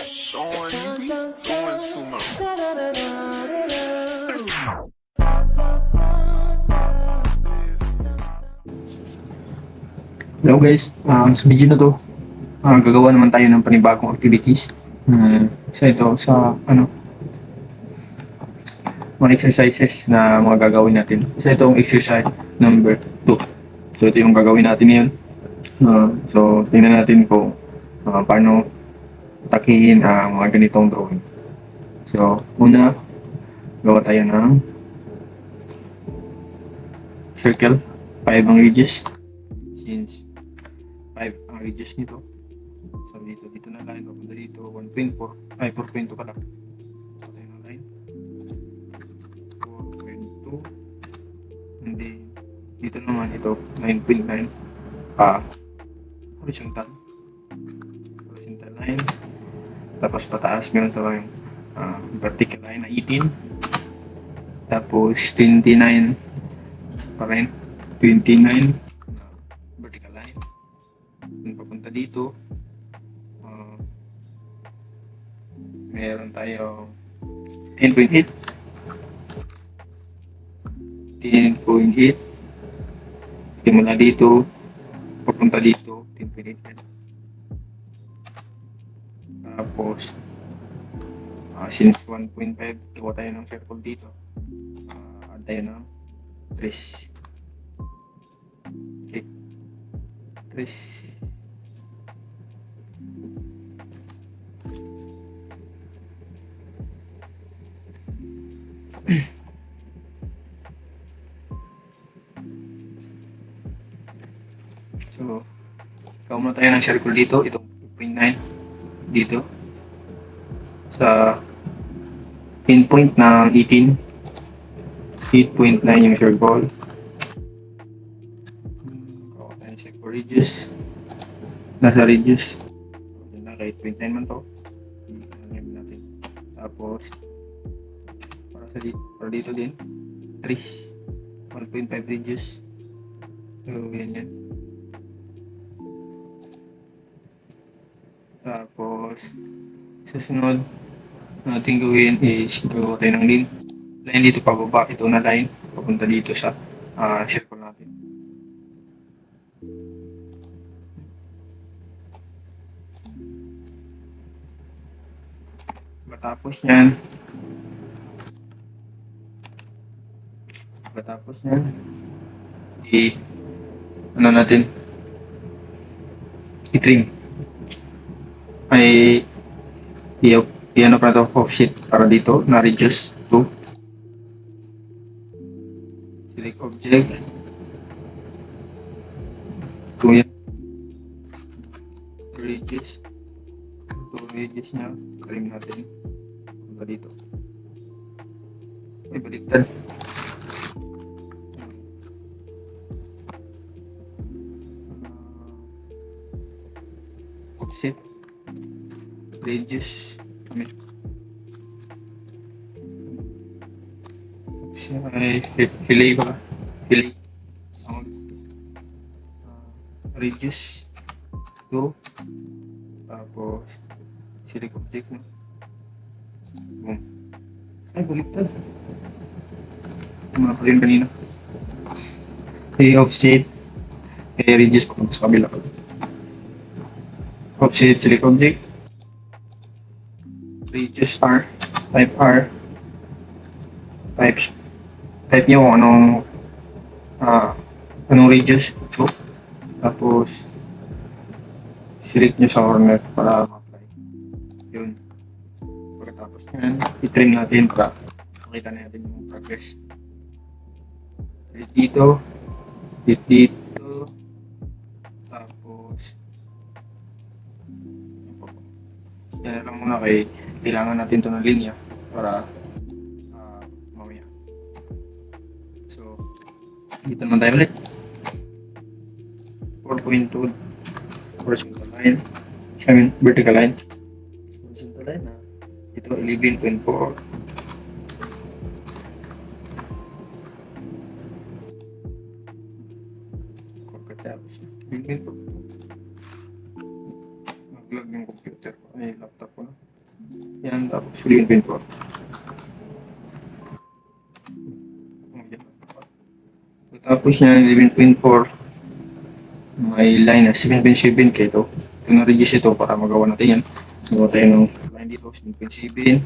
Going sumo. Hello guys, sa video na to, gagawa naman tayo ng panibagong activities. Isa ito sa mga exercises na mga gagawin natin. Isa itong exercise number 2. So ito yung gagawin natin ngayon. So tingnan natin kung paano atakihin ang mga ganitong drawing. So una, gawa tayo ng circle, 5 ang radius. Since 5 ang radius nito, so dito na line, papunta dito 1.4, ay 4.2 pala. So tayo na line 4.2, and then dito naman ito 9.9 horizontal line, tapos pataas meron sa yung vertical line na 18, tapos 29 pa rin, 29 vertical line. Kung papunta dito, meron tayo 10.8 simula dito papunta dito 10.8. Tapos since 1.5 gawa tayo ng circle dito, add tayo ng 3. Okay, 3. So, gawa muna tayo ng circle dito, itong 2.9 dito sa endpoint ng 18, 8.9 yung circle. Gawa tayo ng circle radius, nasa radius na kay 8.9 man to, natin. Tapos para dito din 3, 1.5 radius. So yan. Tapos susunod natin gawin is gawa tayo ng line dito pababa, ito na line papunta dito sa circle natin. Matapos yan natin i-trim ay i-ano pa ito, offset para dito na reduce to select object to yan, reduce nya, trim natin pa dito. Ay, baliktad. Offset reduce ay fillet sound, reduce to, tapos select object na boom. Ay, baliktad mga pala kanina. Offset reduce papunta sa kabila. Offset select object, reduce R, type nyo kung anong reduce to, tapos select nyo sa corner para ma-apply yun. Pagkatapos nyan, i-trim natin para makita natin yung progress. Dito, tapos yan lang muna, kailangan natin ito ng linya para mamaya. So dito naman tayo ulit 4.2 horizontal line, vertical line, horizontal line na ito 11.4. Pagkatapos 11.4 nag-log yung computer ko, ay laptop ko na. Yan, tapos 11.4. Tapos yan, 11.4. May line na 7.7K ito. Ito na-reduce ito para magawa natin yan. Magawa tayo ng line dito, 7.7.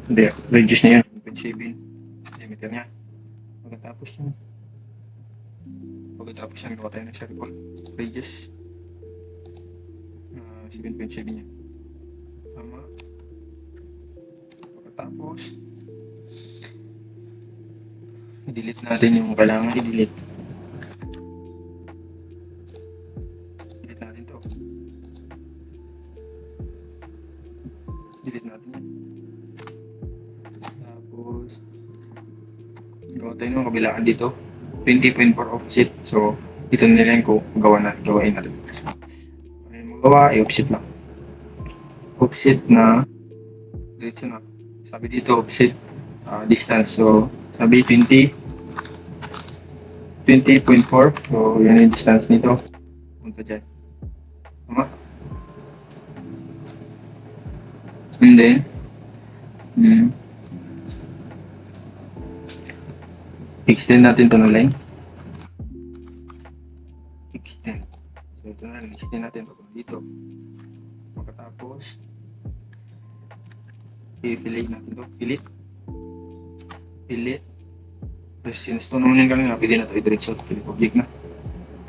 Hindi, reduce na yan, 7.7. Diameter niya. Pagkatapos yan, gawa tayo ng circle. Radius. 7.7 niya. Tama. Pagkatapos, i-delete natin yung kailangan i-delete. Delete natin to. Delete natin yan. Tapos, gawa tayo ng kabilaan dito. 20.4 offset. So, ito na lang ko gawain natin. Ano yung magawa? I-offset lang. Offset na diretso na. Sabi dito offset distance. So, sabi 20.4. So, yan yung distance nito. Punta dyan. Tama? And then, extend natin ito na line. Extend. So, ito na, extend natin ito dito. Pagkatapos, i-fillet natin ito. Fillet. Tapos, since ito naman yung kanina, pwede na ito i-diretso. Fillet object na.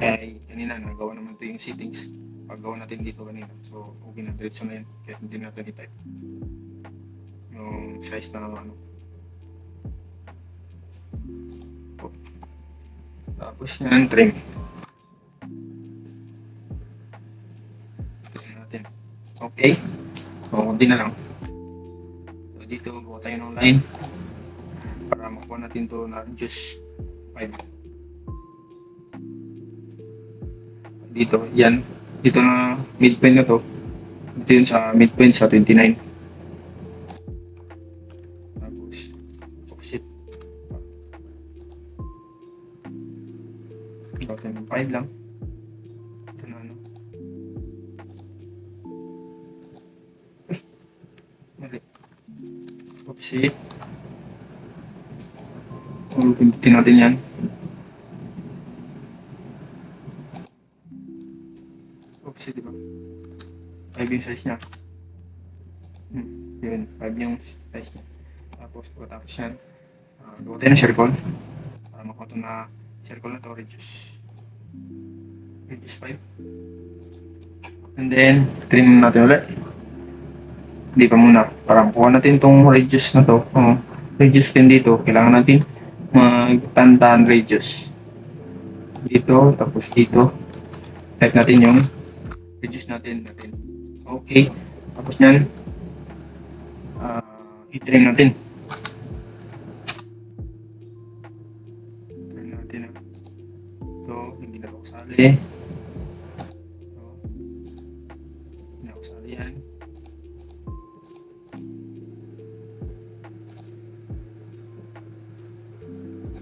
Eh, kanina, nagawa naman ito yung settings. Paggawa natin dito kanina. So, okay na, diretso na yan. Kaya hindi natin i-type. Yung size na ano. Tapos yan, trim. Trim natin. Okay. So, hindi na lang. So, dito, gawa tayo ng line. Para makuha natin to na just 5. Dito, yan. Dito na midpoint na to. Dito yun sa midpoint sa 29. Tapos, offset. Gawa tayo ng 5 lang. Ito na ano. Mali. Offset. Pindutin natin yan. Offset, diba? 5 yung size niya. Yun, 5 yung size niya. Tapos, pagkatapos yan, gawa tayo ng circle. Para makuha ito na circle na ito, radius 5. And then, trim natin ulit. Hindi pa muna. Para makuha natin itong radius na to. Radius din dito. Kailangan natin magtantan radius. Dito, tapos dito. Type natin yung radius natin. Okay. Tapos yan, i-trim natin. Trim natin. Ito, hindi na ako kasali. Hindi na ako kasali yan.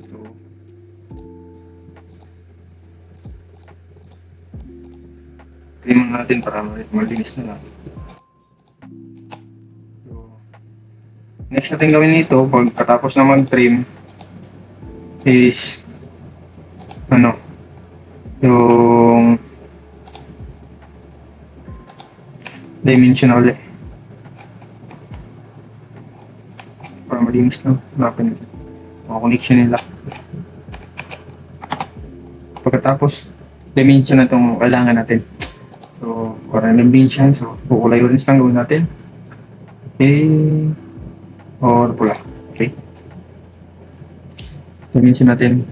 Ito. Trim natin para malinis na lang. Next natin gawin nito, pagkatapos na mag-trim, is yung dimension na ulit. Para malinis na, hanapin natin mga connection nila. Pagkatapos, dimension na itong kailangan natin. So, para dimension, so kukulay orange lang gawin natin. Or pula. Okay. Dimension natin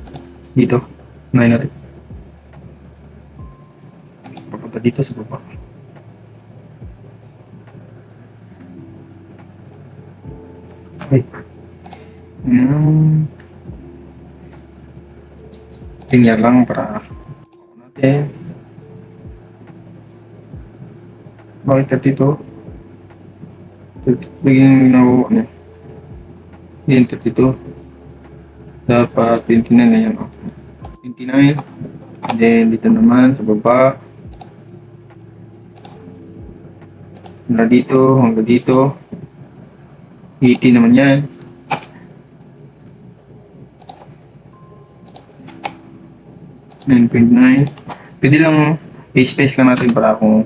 dito. Unahin natin. Papunta dito sa baba. Okay. Linear lang para natin. Bakit dito? Biging nakuha niya. Yan, 32. Dapat 29 na yan. 29. And then, dito naman sa baba. Mula dito, hanggang dito. 80 naman yan. 9.9. Pwede lang i-space lang natin para kung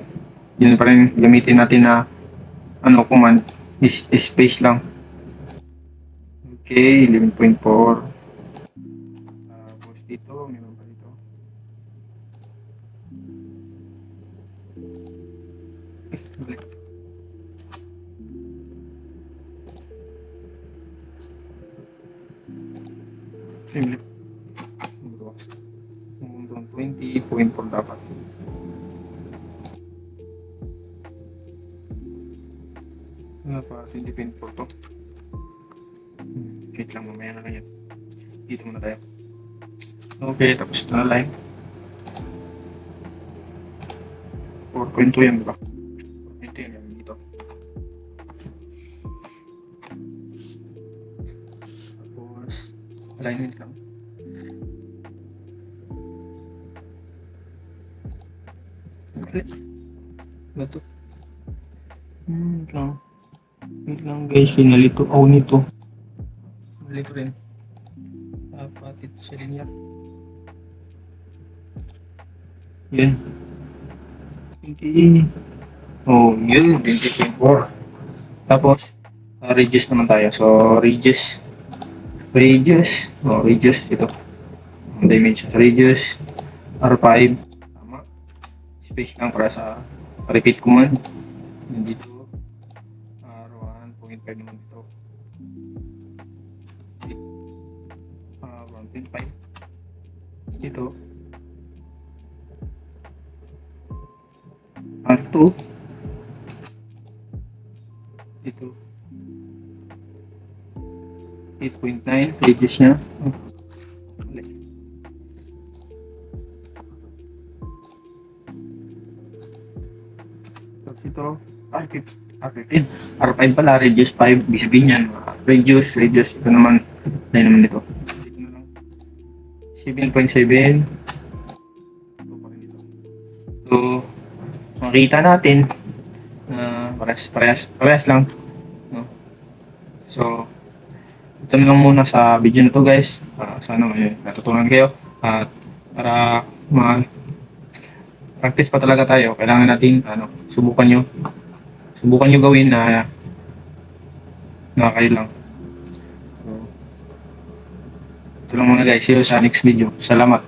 yun pa rin gamitin natin na ano command is space lang. Okay, 11.4. Tapos dito, meron pa dito. Balik. Balik. 20.4 dapat. Ano pa, 20.4 to. Wait lang, mamaya na lang yan. Dito muna tayo. Okay, tapos ito na line. 4.2 yan, diba? 4.2 yan, dito. Tapos, alignment lang. Ano to? Wait lang guys, nalito ako nito. Nalito rin. Dapat ito sa linya. Yan. 20. Oh, yun. 20.4. Tapos, radius naman tayo. So, radius. Oh, radius. Ito. Dimensions. Radius. R5. Tama. Space lang para sa repeat command. Dito. R1.5 naman dito. 1.5. Dito. R2. Dito. 8.9. Radius niya. Tapos ito. R15. R5 pala. Radius 5. Ibig sabihin yan. Radius. Ito naman. Dahil naman dito. Dito na lang. 7.7. So, makita natin na parehas lang, no? So, ito na lang muna sa video na to guys. Sana may natutunan kayo at para practice pa talaga tayo, kailangan natin subukan nyo gawin na kayo lang. So, ito lang muna guys, see you sa next video. Salamat.